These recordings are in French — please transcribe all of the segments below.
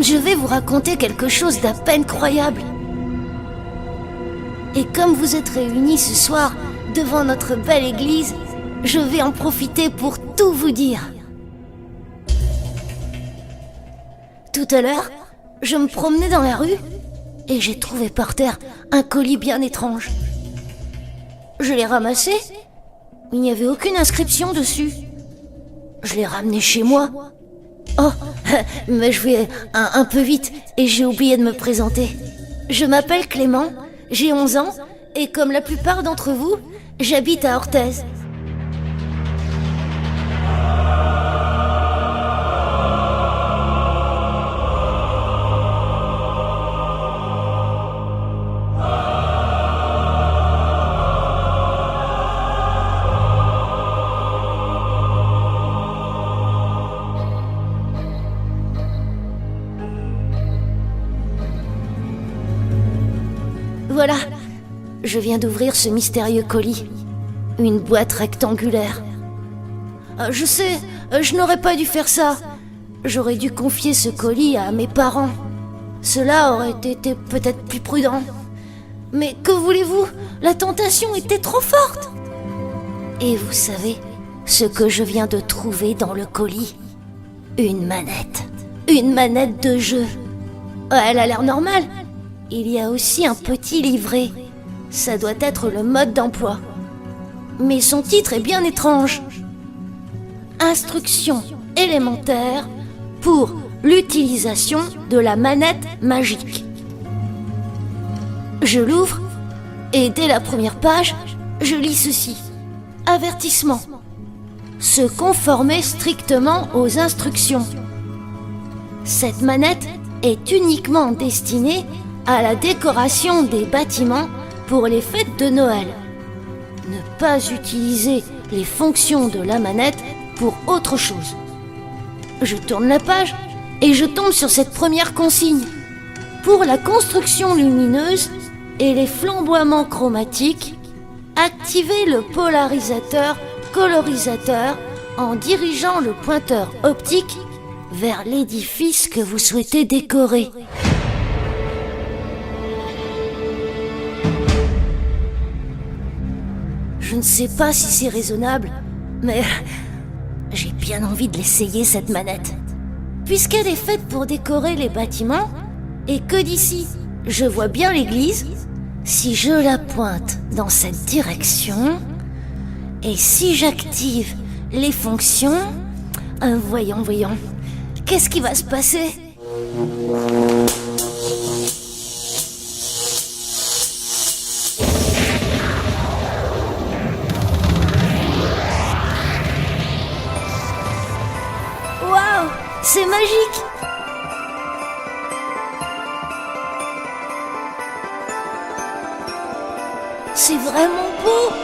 je vais vous raconter quelque chose d'à peine croyable. Et comme vous êtes réunis ce soir devant notre belle église, je vais en profiter pour tout vous dire. Tout à l'heure, je me promenais dans la rue et j'ai trouvé par terre un colis bien étrange. Je l'ai ramassé, il n'y avait aucune inscription dessus. Je l'ai ramené chez moi. Oh, mais je vais un peu vite et j'ai oublié de me présenter. Je m'appelle Clément, j'ai 11 ans et comme la plupart d'entre vous, j'habite à Orthez. Voilà, je viens d'ouvrir ce mystérieux colis. Une boîte rectangulaire. Je sais, je n'aurais pas dû faire ça. J'aurais dû confier ce colis à mes parents. Cela aurait été peut-être plus prudent. Mais que voulez-vous? La tentation était trop forte. Et vous savez ce que je viens de trouver dans le colis? Une manette. Une manette de jeu. Elle a l'air normale. Il y a aussi un petit livret. Ça doit être le mode d'emploi. Mais son titre est bien étrange. Instructions élémentaires pour l'utilisation de la manette magique. Je l'ouvre et dès la première page, je lis ceci. Avertissement. Se conformer strictement aux instructions. Cette manette est uniquement destinée à la décoration des bâtiments pour les fêtes de Noël. Ne pas utiliser les fonctions de la manette pour autre chose. Je tourne la page et je tombe sur cette première consigne. Pour la construction lumineuse et les flamboiements chromatiques, activez le polarisateur colorisateur en dirigeant le pointeur optique vers l'édifice que vous souhaitez décorer. Je ne sais pas si c'est raisonnable, mais j'ai bien envie de l'essayer cette manette. Puisqu'elle est faite pour décorer les bâtiments, et que d'ici, je vois bien l'église, si je la pointe dans cette direction, et si j'active les fonctions, voyons, qu'est-ce qui va se passer ? Waouh, c'est magique! C'est vraiment beau!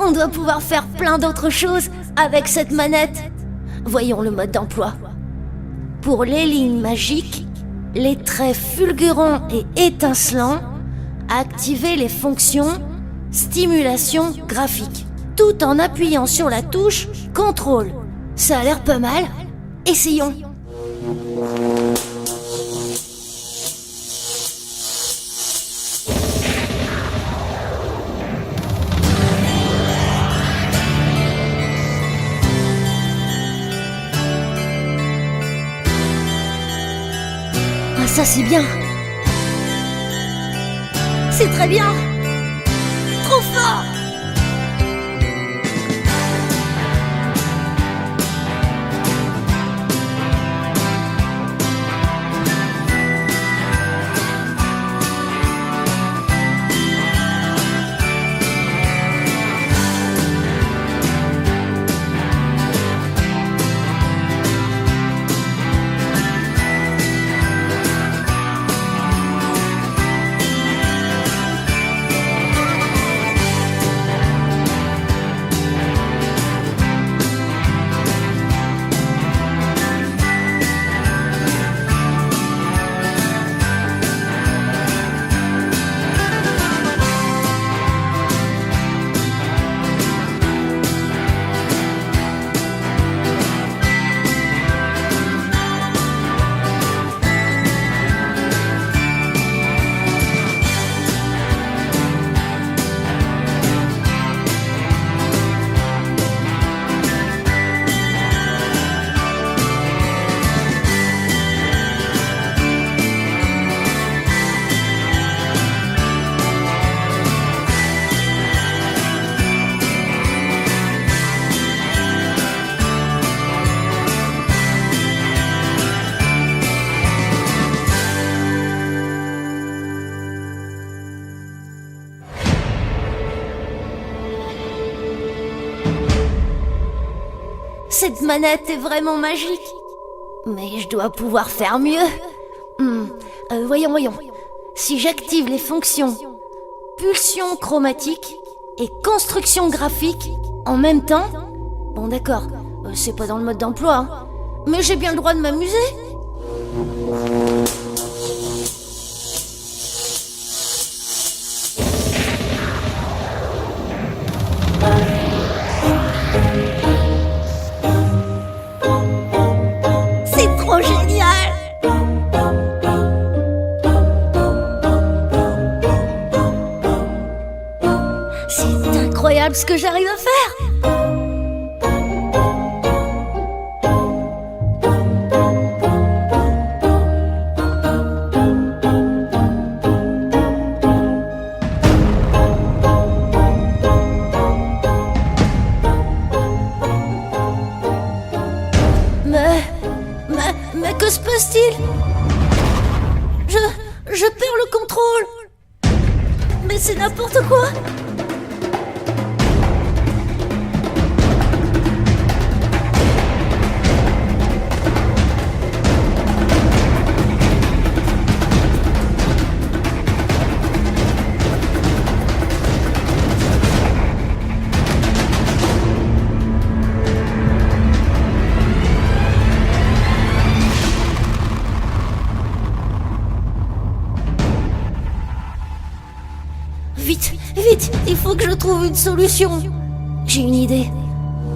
On doit pouvoir faire plein d'autres choses avec cette manette. Voyons le mode d'emploi. Pour les lignes magiques, les traits fulgurants et étincelants, activez les fonctions stimulation graphique, tout en appuyant sur la touche contrôle. Ça a l'air pas mal. Essayons. Ça c'est bien. C'est très bien. Trop fort. Cette manette est vraiment magique. Mais je dois pouvoir faire mieux. Voyons. Si j'active les fonctions pulsion chromatique et construction graphique en même temps... Bon d'accord, c'est pas dans le mode d'emploi, hein. Mais j'ai bien le droit de m'amuser. C'est trop génial! C'est incroyable ce que j'arrive à faire! Mais que se passe-t-il? Je perds le contrôle. Mais c'est n'importe quoi. Vite, il faut que je trouve une solution. J'ai une idée.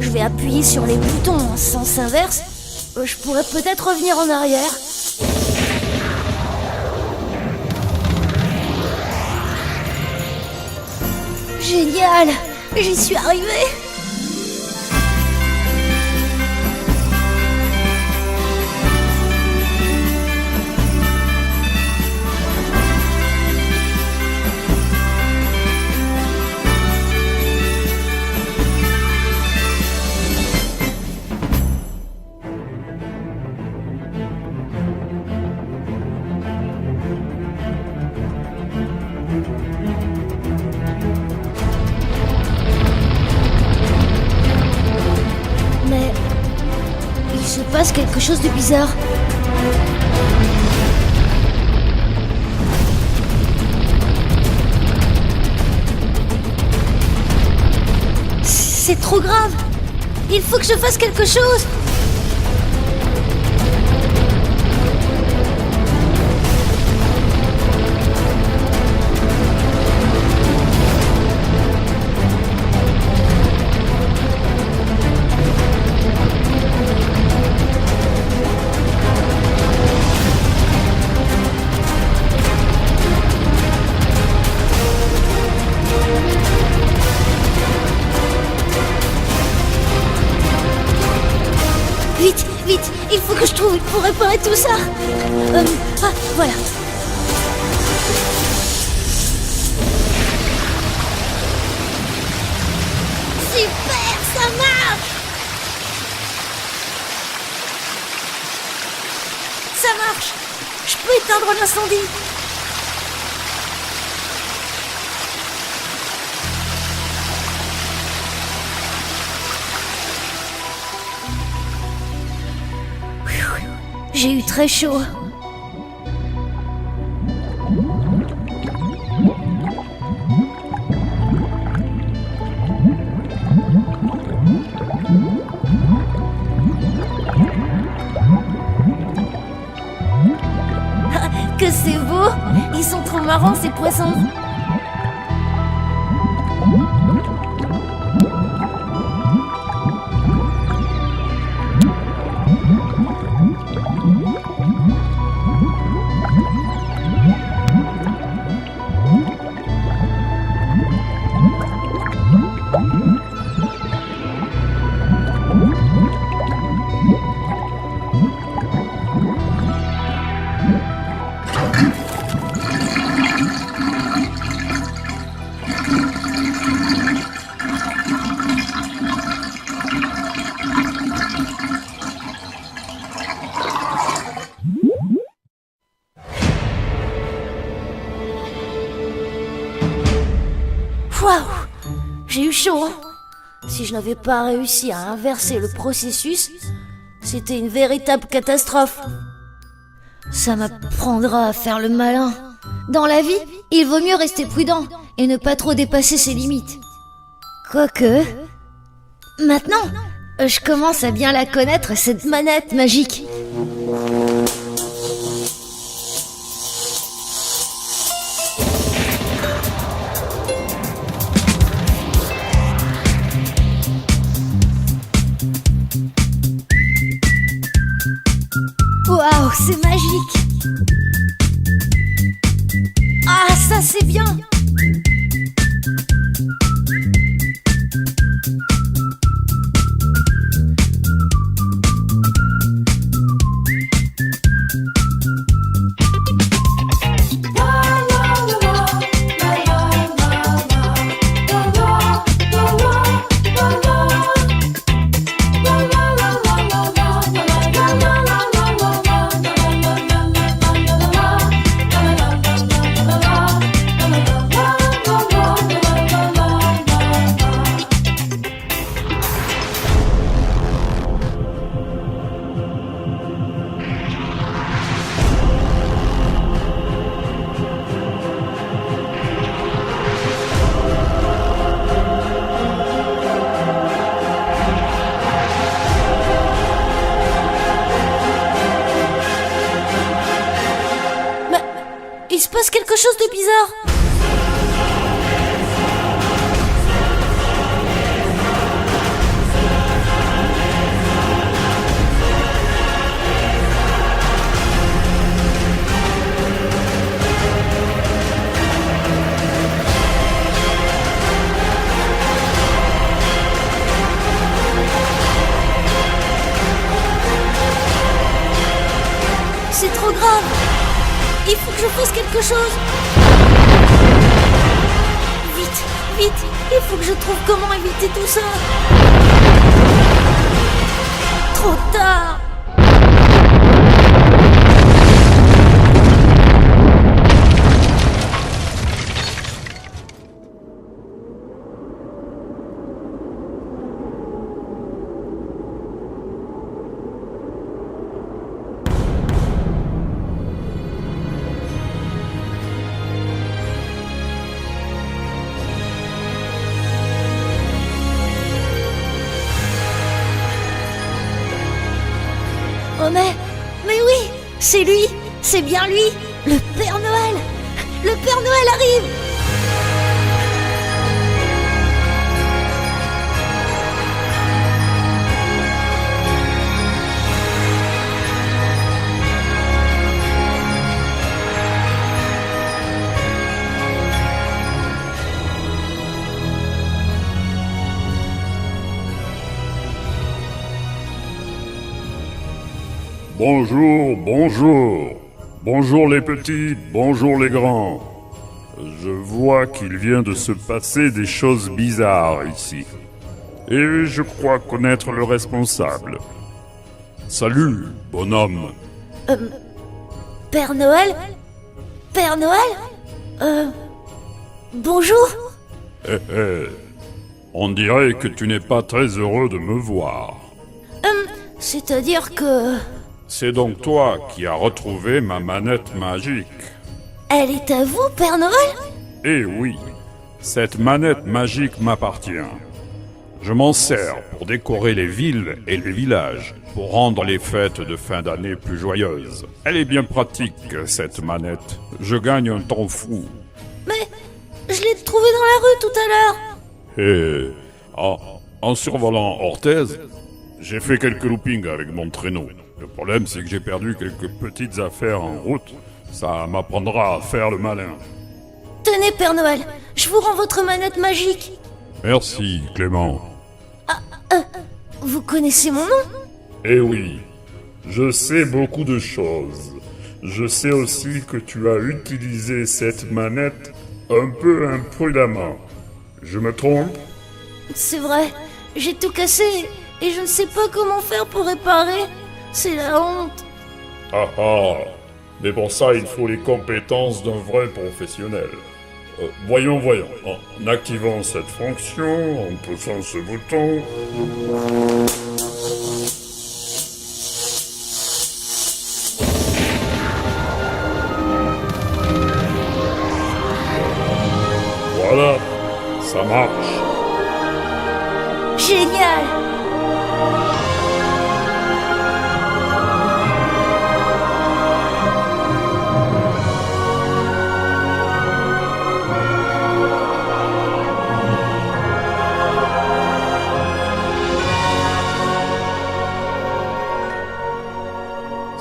Je vais appuyer sur les boutons en sens inverse. Je pourrais peut-être revenir en arrière. Génial! J'y suis arrivée! Il se passe quelque chose de bizarre. C'est trop grave. Il faut que je fasse quelque chose. Vite, il faut que je trouve pour réparer tout ça. Voilà. Super, ça marche. Ça marche. Je peux éteindre l'incendie. J'ai eu très chaud. Que c'est beau! Ils sont trop marrants ces poissons! Waouh! J'ai eu chaud, hein. Si je n'avais pas réussi à inverser le processus, c'était une véritable catastrophe. Ça m'apprendra à faire le malin. Dans la vie, il vaut mieux rester prudent et ne pas trop dépasser ses limites. Quoique... Maintenant, je commence à bien la connaître, cette manette magique. Waouh, c'est magique! Ah, ça c'est bien! Il se passe quelque chose de bizarre. C'est trop grave. Il faut que je fasse quelque chose. Vite, vite, il faut que je trouve comment éviter tout ça. Trop tard. Oh mais oui, c'est lui, c'est bien lui, le Père Noël. Le Père Noël arrive. Bonjour, bonjour. Bonjour les petits, bonjour les grands. Je vois qu'il vient de se passer des choses bizarres ici. Et je crois connaître le responsable. Salut, bonhomme. Père Noël? Père Noël? Bonjour? On dirait que tu n'es pas très heureux de me voir. C'est-à-dire que... C'est donc toi qui as retrouvé ma manette magique. Elle est à vous, Père Noël? Eh oui, cette manette magique m'appartient. Je m'en sers pour décorer les villes et les villages, pour rendre les fêtes de fin d'année plus joyeuses. Elle est bien pratique, cette manette. Je gagne un temps fou. Mais je l'ai trouvée dans la rue tout à l'heure. En survolant Orthez, j'ai fait quelques loopings avec mon traîneau. Le problème, c'est que j'ai perdu quelques petites affaires en route. Ça m'apprendra à faire le malin. Tenez, Père Noël, je vous rends votre manette magique. Merci, Clément. Vous connaissez mon nom? Eh oui, je sais beaucoup de choses. Je sais aussi que tu as utilisé cette manette un peu imprudemment. Je me trompe? C'est vrai, j'ai tout cassé et je ne sais pas comment faire pour réparer. C'est la honte. Mais pour ça, il faut les compétences d'un vrai professionnel. Voyons. En activant cette fonction, en poussant ce bouton... Voilà, ça marche. Génial!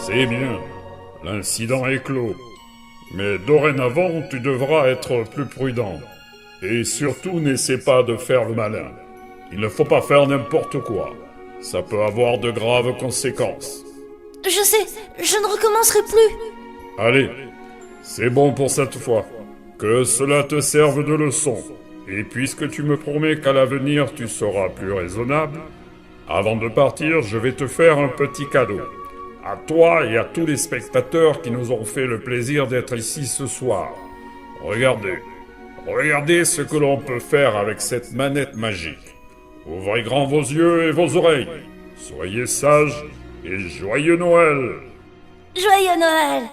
C'est bien, l'incident est clos. Mais dorénavant, tu devras être plus prudent. Et surtout, n'essaie pas de faire le malin. Il ne faut pas faire n'importe quoi. Ça peut avoir de graves conséquences. Je sais, je ne recommencerai plus. Allez, c'est bon pour cette fois. Que cela te serve de leçon. Et puisque tu me promets qu'à l'avenir tu seras plus raisonnable, avant de partir, je vais te faire un petit cadeau. À toi et à tous les spectateurs qui nous ont fait le plaisir d'être ici ce soir. Regardez ce que l'on peut faire avec cette manette magique. Ouvrez grand vos yeux et vos oreilles. Soyez sages et joyeux Noël! Joyeux Noël!